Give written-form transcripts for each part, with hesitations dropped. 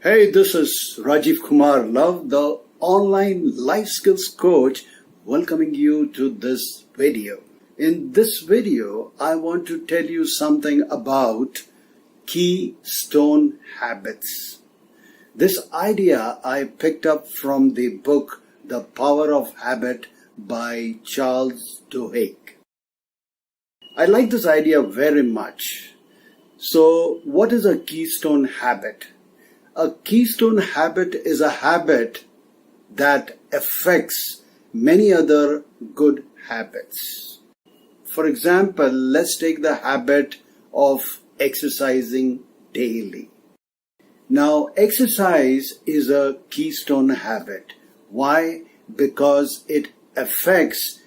Hey, this is RajivKumarLuv, the online life skills coach, welcoming you to this video. In this video, I want to tell you something about keystone habits. This idea I picked up from the book The Power of Habit by Charles Duhigg. I like this idea very much. So, what is a keystone habit? A keystone habit is a habit that affects many other good habits. For example, let's take the habit of exercising daily. Now, exercise is a keystone habit. Why? Because it affects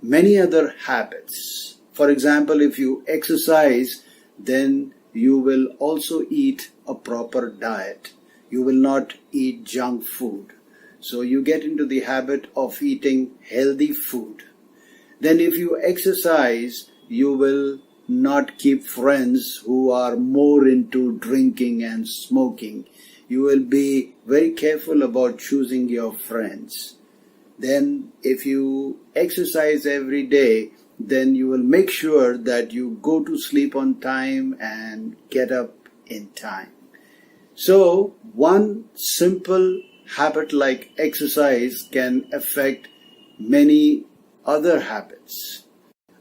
many other habits. For example, if you exercise, then you will also eat a proper diet. You will not eat junk food. So you get into the habit of eating healthy food. Then if you exercise, you will not keep friends who are more into drinking and smoking. You will be very careful about choosing your friends. Then if you exercise every day, then you will make sure that you go to sleep on time and get up in time. So, one simple habit like exercise can affect many other habits.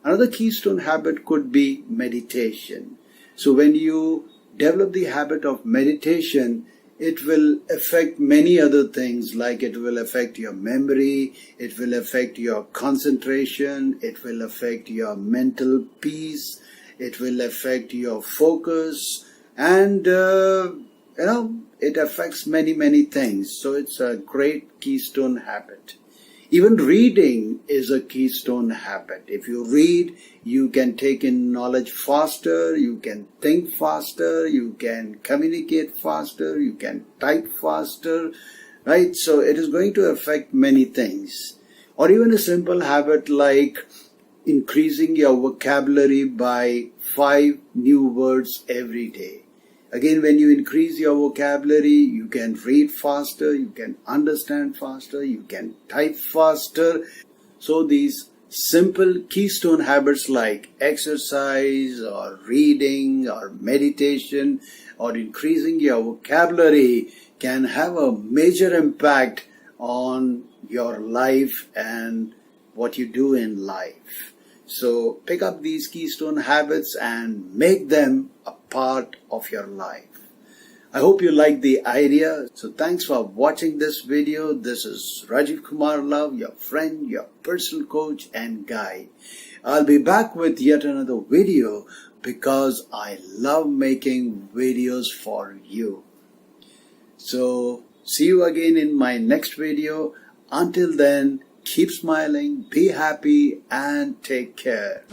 Another keystone habit could be meditation. So, when you develop the habit of meditation, it will affect many other things, like it will affect your memory, it will affect your concentration, it will affect your mental peace, it will affect your focus, and it affects many things. So it's a great keystone habit. Even reading is a keystone habit. If you read, you can take in knowledge faster, you can think faster, you can communicate faster, you can type faster, right? So it is going to affect many things. Or even a simple habit like increasing your vocabulary by 5 new words every day. Again, when you increase your vocabulary, you can read faster, you can understand faster, you can type faster. So these simple keystone habits like exercise or reading or meditation or increasing your vocabulary can have a major impact on your life and what you do in life. So pick up these keystone habits and make them a part of your life. I hope you like the idea. So thanks for watching this video. This is RajivKumarLuv, your friend, your personal coach and guide. I'll be back with yet another video because I love making videos for you. So see you again in my next video. Until then, keep smiling, be happy, and take care.